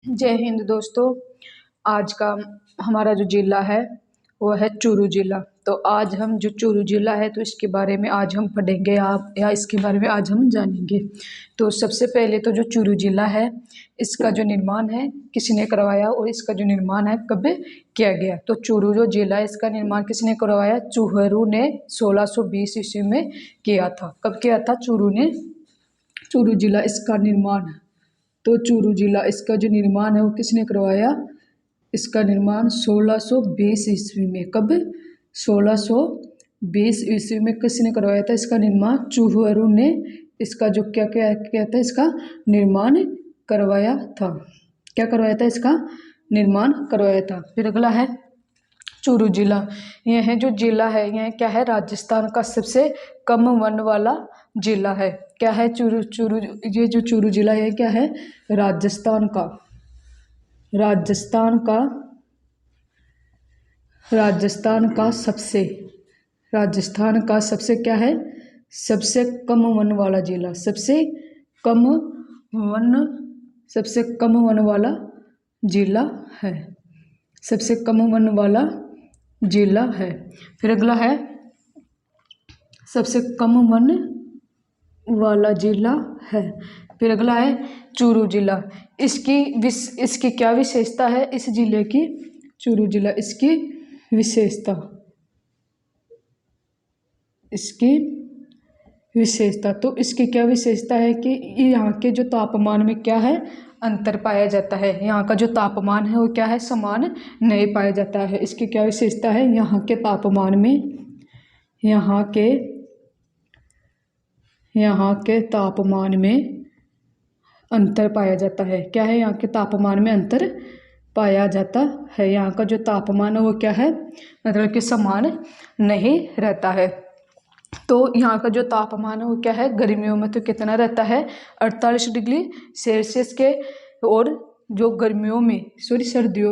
जय हिंद दोस्तों। आज का हमारा जो ज़िला है वो है चूरू ज़िला। तो आज हम जो चूरू ज़िला है तो इसके बारे में आज हम पढ़ेंगे आप या इसके बारे में आज हम जानेंगे। तो सबसे पहले तो जो चूरू ज़िला है इसका जो निर्माण है किसने करवाया और इसका जो निर्माण है कब किया गया। तो चूरू जो ज़िला है इसका निर्माण किसने करवाया? चूहरू ने 1620 ईस्वी में किया था। कब किया था? चूरू ने। चूरू ज़िला इसका निर्माण, तो चूरू ज़िला इसका जो निर्माण है वो किसने करवाया? इसका निर्माण 1620 ईस्वी में। कब? 1620 ईस्वी में किसने करवाया था इसका निर्माण? चूहरू ने इसका जो क्या क्या क्या था इसका निर्माण करवाया था। क्या करवाया था? इसका निर्माण करवाया था। फिर अगला है चूरू ज़िला। यह जो ज़िला है यह क्या है? राजस्थान का सबसे कम वन वाला ज़िला है। क्या है? चूरू चूरू ये जो चूरू ज़िला है क्या है? राजस्थान का राजस्थान का राजस्थान का सबसे क्या है? सबसे कम वन वाला ज़िला। सबसे कम वन वाला ज़िला है। सबसे कम वन वाला ज़िला है। फिर अगला है सबसे कम वन वाला ज़िला है। फिर अगला है चूरू ज़िला। इसकी क्या विशेषता है इस ज़िले की? चूरू ज़िला इसकी विशेषता तो इसकी क्या विशेषता है कि यहाँ के जो तापमान में क्या है? अंतर पाया जाता है। यहाँ का जो तापमान है वो क्या है? समान नहीं पाया जाता है। इसकी क्या विशेषता है? यहाँ के तापमान में अंतर पाया जाता है। क्या है? यहाँ के तापमान में अंतर पाया जाता है। यहाँ का जो तापमान है वो क्या है? मतलब कि समान नहीं रहता है। तो यहाँ का जो तापमान है वो क्या है? गर्मियों में तो कितना रहता है? 48 डिग्री सेल्सियस के, और जो सर्दियों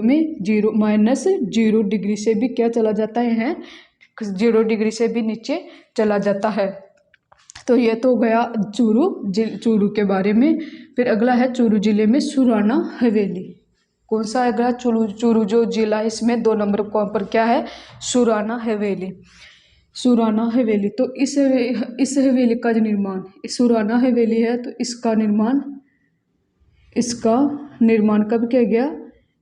में -0 डिग्री से भी क्या चला जाता है? 0 डिग्री से भी नीचे चला जाता है। तो ये तो गया चूरू के बारे में। फिर अगला है चूरू ज़िले में सुराना हवेली। कौन सा है अगला? चूरू जो ज़िला है इसमें 2 नंबर पर क्या है? सुराना हवेली। तो इस हवेली का जो निर्माण, सुराना हवेली है तो इसका निर्माण कब किया गया?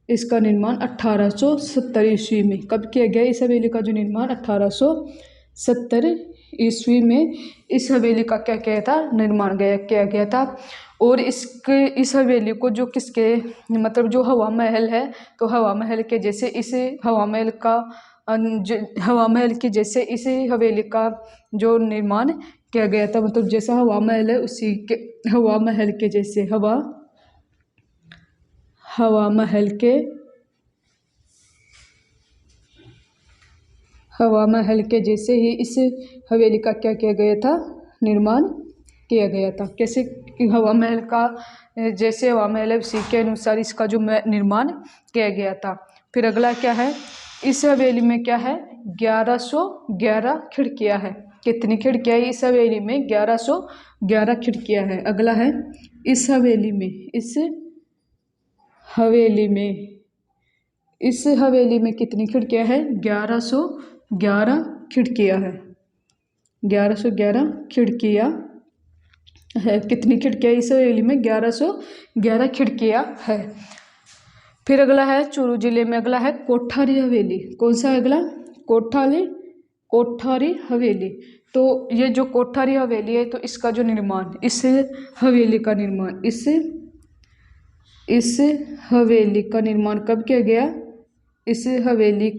इसका निर्माण 1870 ईस्वी में। कब किया गया इस हवेली का जो निर्माण? 1870 ईस्वी में इस हवेली का क्या किया था? निर्माण किया गया था। और इस हवेली को जो किसके मतलब जो हवा महल है, तो हवा महल के जैसे इस हवा महल की जैसे इस हवेली का जो निर्माण किया गया था। मतलब जैसा हवा महल है उसी के हवा महल के जैसे हवा महल के जैसे ही इस हवेली का क्या किया गया था? निर्माण किया गया था। कैसे? हवा महल का जैसे हवा महल है उसी के अनुसार इसका जो निर्माण किया गया था। फिर अगला क्या है? इस हवेली में क्या है? 1111 खिड़कियां है। कितनी खिड़कियां है इस हवेली में? 1111 खिड़कियां है। अगला है इस हवेली में कितनी खिड़कियां है? 1111 खिड़कियां है। 1111 खिड़कियां है। कितनी खिड़कियां इस हवेली में? 1111 खिड़कियां है। फिर अगला है चूरू ज़िले में अगला है कोठारी हवेली। कौन सा है अगला? कोठारी हवेली। तो ये जो कोठारी हवेली है तो इसका जो निर्माण, इस हवेली का निर्माण कब किया गया? इस हवेली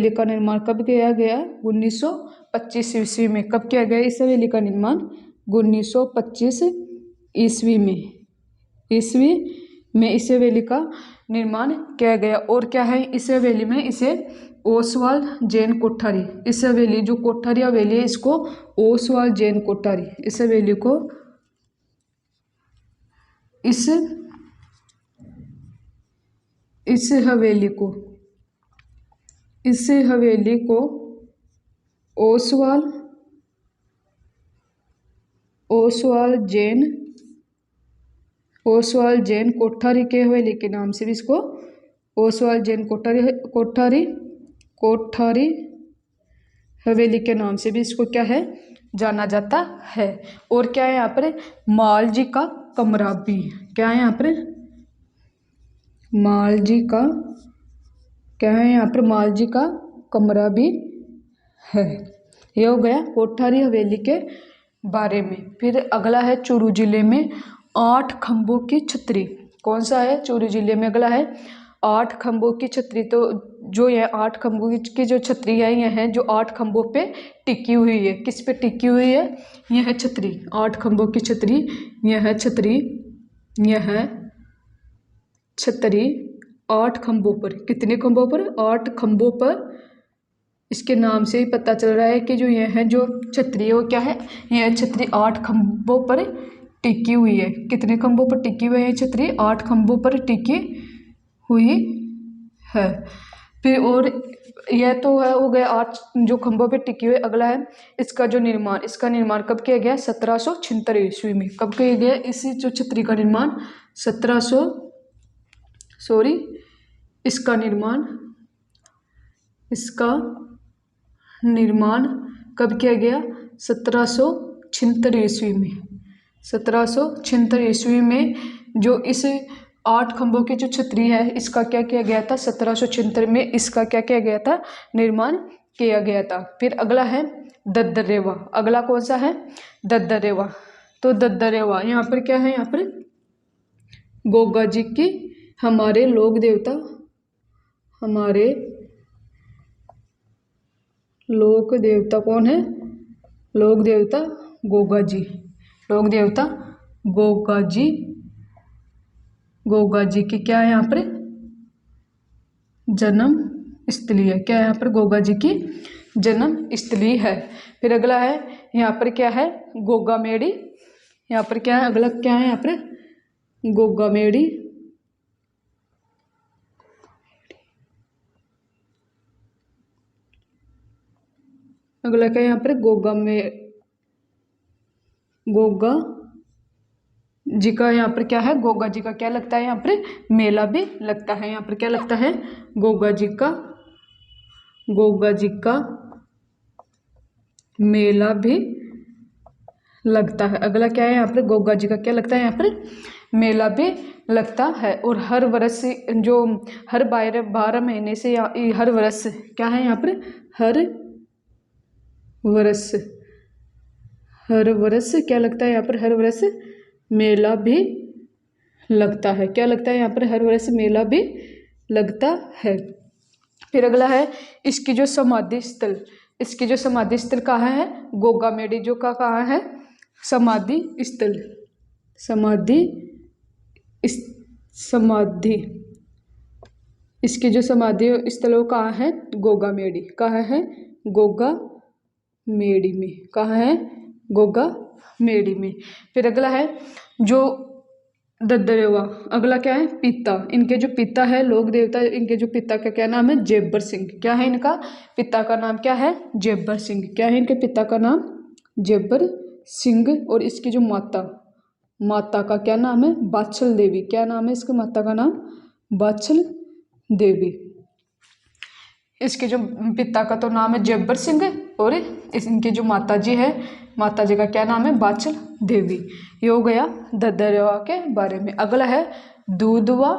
का निर्माण कब किया गया? 1925 ईस्वी में। कब किया गया इस हवेली का निर्माण? 1925 ईस्वी में इस हवेली का निर्माण किया गया। और क्या है इस हवेली में? इसे ओसवाल जैन कोठारी, इस हवेली जो कोठारी हवेली है इसको ओसवाल जैन कोठारी, इस हवेली को ओसवाल जैन ओसवाल जैन कोठारी के हवेली के नाम से भी इसको ओसवाल जैन कोठारी हवेली के नाम से भी इसको क्या है जाना जाता है। और क्या है यहाँ पर माल जी का कमरा भी, क्या है यहाँ पर माल जी का, क्या है यहाँ पर माल जी का कमरा भी है। ये हो गया कोठारी हवेली के बारे में। फिर अगला है चूरू जिले में 8 खंभों की छतरी। कौन सा है चूरू जिले में अगला है 8 खंभों की छतरी। तो जो यह 8 खंभों की जो छतरी है यह है जो 8 खंभों पे टिकी हुई है। किस पे टिकी हुई है? यह है छतरी, 8 खंभों की छतरी, यह है छतरी, यह है छतरी 8 खंभों पर। कितने खंभों पर? 8 खंभों पर। इसके नाम से ही पता चल रहा है कि जो यह है जो छतरी है वो क्या है, यह छतरी 8 खंभों पर टिकी हुई है। कितने खंभों पर टिकी हुई है छतरी? 8 खंभों पर टिकी हुई है। फिर और यह तो है हो गया 8 जो खंभों पे टिकी हुई। अगला है इसका जो निर्माण, इसका निर्माण कब किया गया? 1776 ईस्वी में। कब किया गया इसी जो छतरी का निर्माण? इसका निर्माण कब किया गया? 1776 ईस्वी में। 1776 ईस्वी में जो इस 8 खंभों की जो छतरी है इसका क्या किया गया था? 1776 में इसका क्या किया गया था? निर्माण किया गया था। फिर अगला है दद्दरेवा। अगला कौन सा है? दद्दरेवा। तो दद्दरेवा यहाँ पर क्या है? यहाँ पर गोगा जी की हमारे लोक देवता, हमारे लोक देवता कौन है? लोक देवता गोगा जी। लोक देवता गोगा जी, गोगा जी की क्या है यहाँ पर? जन्म स्थली है। क्या है यहाँ पर? गोगा जी की जन्म स्थली है। फिर अगला है यहाँ पर क्या है? गोगा मेड़ी। यहाँ पर क्या है? अगला क्या है यहाँ पर? गोगा मेड़ी। अगला क्या है यहाँ पर? गोगा जी का यहाँ पर क्या है? गोगा जी का क्या लगता है? यहाँ पर मेला भी लगता है। यहाँ पर क्या लगता है? गोगा जी का मेला भी लगता है। अगला क्या है यहाँ पर? गोगा जी का क्या लगता है? यहाँ पर मेला भी लगता है। और हर वर्ष जो हर 12 महीने से या हर वर्ष क्या है यहाँ पर? हर वर्ष क्या लगता है यहाँ पर? हर वर्ष मेला भी लगता है। क्या लगता है यहाँ पर? हर वर्ष मेला भी लगता है। फिर अगला है इसकी जो समाधि स्थल, इसकी जो समाधि स्थल कहाँ है? गोगा मेड़ी जो का कहाँ है? समाधि स्थल, समाधि इसकी जो समाधि स्थल वो कहाँ है? गोगा मेड़ी। कहाँ है? गोगा मेड़ी में। कहाँ है? गोगा मेड़ी में। फिर अगला है जो दद्दरेवा। अगला क्या है? पिता। इनके जो पिता है लोक देवता, इनके जो पिता का क्या नाम है? जेबर सिंह। क्या है इनका पिता का नाम? क्या है? जेबर सिंह। क्या है इनके पिता का नाम? जेबर सिंह। और इसकी जो माता का क्या नाम है? बाछल देवी। क्या नाम है इसकी माता का नाम? बाछल देवी। इसके जो पिता का तो नाम है जेबर सिंह और इनकी जो माता जी है, माता जी का क्या नाम है? बाछल देवी। ये हो गया दद्दरेवा के बारे में। अगला है दूधवा।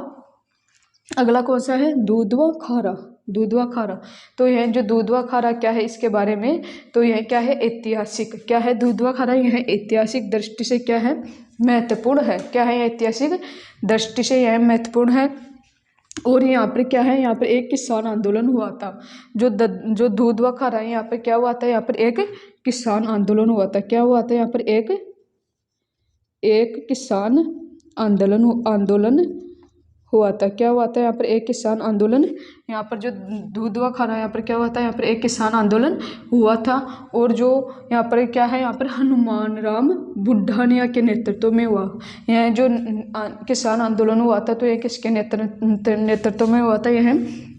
अगला कौन सा है? दूधवा खारा। दूधवा खारा। तो यह जो दूधवा खारा क्या है इसके बारे में? तो यह क्या है? ऐतिहासिक। क्या है दूधवा खारा? यह ऐतिहासिक दृष्टि से क्या है? महत्वपूर्ण है। क्या है? ऐतिहासिक दृष्टि से यह महत्वपूर्ण है। और यहाँ पर क्या है? यहाँ पर एक किसान आंदोलन हुआ था। जो दूधवा खारा है यहाँ पर क्या हुआ था? यहाँ पर एक किसान आंदोलन हुआ था। क्या हुआ था? यहाँ पर एक किसान आंदोलन हुआ था। क्या हुआ था? यहाँ पर एक किसान आंदोलन। यहाँ पर जो दूधवा खारा यहाँ पर क्या हुआ था? यहाँ पर एक किसान आंदोलन हुआ था। और जो यहाँ पर क्या है? यहाँ पर हनुमान राम बुढ़ानिया के नेतृत्व में हुआ। यह जो किसान आंदोलन हुआ था तो यह किसके नेतृत्व में हुआ था? यह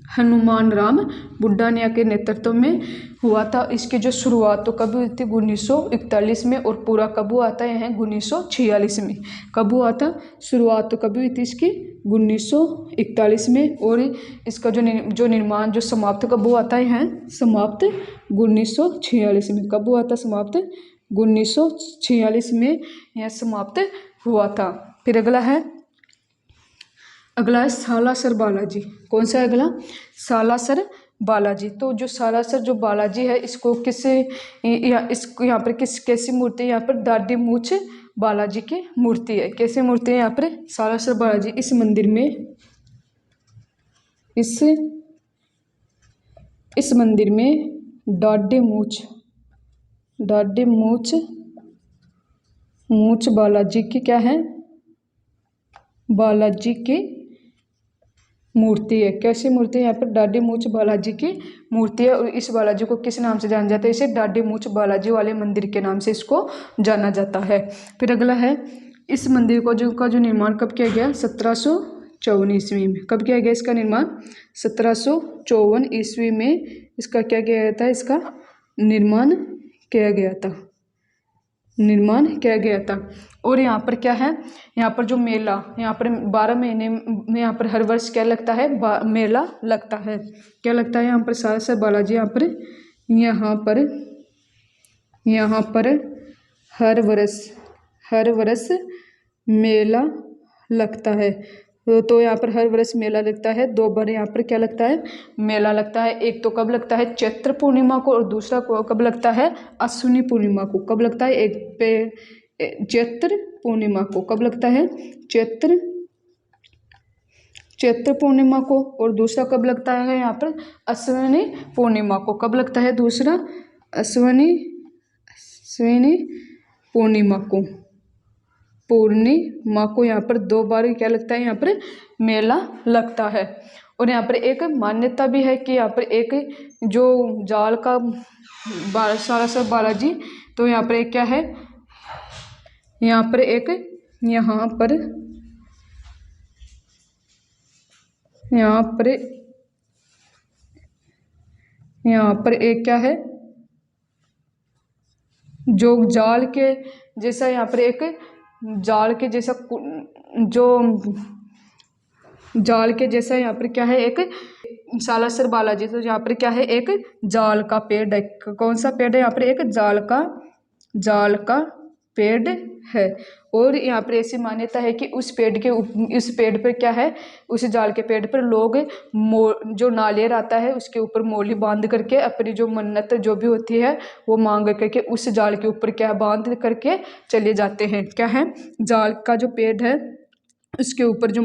हनुमान राम बुड्ढानिया के नेतृत्व में हुआ था। इसकी जो शुरुआत तो कब हुई थी 1941 में, और पूरा कब हुआ था यह 1946 में। कब हुआ था, शुरुआत तो कब हुई थी इसकी 1941 में, और इसका जो निर्माण जो समाप्त कब हुआ था, यह समाप्त 1946 में। कब हुआ था समाप्त, 1946 में यह समाप्त हुआ था। फिर अगला है सालासर बालाजी। कौन सा है अगला, सालासर बालाजी। तो जो सालासर जो बालाजी है, इसको इसको यहाँ पर कैसी मूर्ति है, यहाँ पर दाढ़ी मूछ बालाजी की मूर्ति है। कैसी मूर्ति है यहाँ पर सालासर बालाजी। इस मंदिर में दाढ़ी मूछ बालाजी की क्या है, बालाजी की मूर्ति है। कैसी मूर्ति है, यहाँ पर दाढ़ी मूछ बालाजी की मूर्ति है। और इस बालाजी को किस नाम से जाना जाता है, इसे दाढ़ी मूछ बालाजी वाले मंदिर के नाम से इसको जाना जाता है। फिर अगला है, इस मंदिर को का जो निर्माण कब किया गया, 1754 ईस्वी में। कब किया गया इसका निर्माण, 1754 ईस्वी में इसका क्या किया था, इसका निर्माण किया गया था। और यहाँ पर क्या है, यहाँ पर जो मेला, यहाँ पर 12 महीने में यहाँ पर हर वर्ष क्या लगता है, मेला लगता है। क्या लगता है यहाँ पर, सालासर बालाजी यहाँ पर हर वर्ष मेला लगता है। तो यहाँ पर हर वर्ष मेला लगता है, 2 बार यहाँ पर क्या लगता है, मेला लगता है। एक तो कब लगता है, चैत्र पूर्णिमा को, और दूसरा कब लगता है, अश्विनी पूर्णिमा को। कब लगता है, एक पे चैत्र पूर्णिमा को। कब लगता है, चैत्र पूर्णिमा को, और दूसरा कब लगता है यहाँ पर, अश्विनी पूर्णिमा को। कब लगता है दूसरा, अश्विनी पूर्णिमा को यहाँ पर 2 बार क्या लगता है, यहाँ पर मेला लगता है। और यहाँ पर एक मान्यता भी है कि यहाँ पर एक जो जाल का सालासर बालाजी, तो यहाँ पर एक क्या है, यहाँ पर एक क्या है, जो जाल के जैसा, यहाँ पर एक जाल के जैसा यहाँ पर क्या है, एक सालासर बालाजी। तो यहाँ पर क्या है, एक जाल का पेड़ है। कौन सा पेड़ है, यहाँ पर एक जाल का पेड़ है। और यहाँ पर ऐसी मान्यता है कि उस पेड़ पर क्या है, उस जाल के पेड़ पर लोग जो नालियर आता है उसके ऊपर मोली बांध करके अपनी जो मन्नत जो भी होती है वो मांग करके उस जाल के ऊपर क्या बांध करके चले जाते हैं। क्या है, जाल का जो पेड़ है उसके ऊपर जो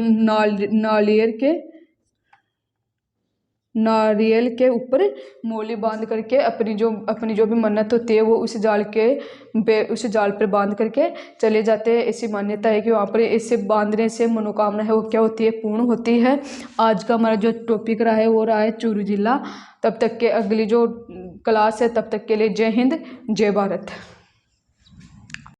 नारियल के ऊपर मोली बांध करके अपनी जो भी मन्नत होती है वो उस जाल पर बांध करके चले जाते हैं। ऐसी मान्यता है कि वहाँ पर इसे बांधने से मनोकामना है वो क्या होती है, पूर्ण होती है। आज का हमारा जो टॉपिक रहा है वो रहा है चूरू जिला। तब तक के अगली जो क्लास है, तब तक के लिए जय हिंद, जय भारत।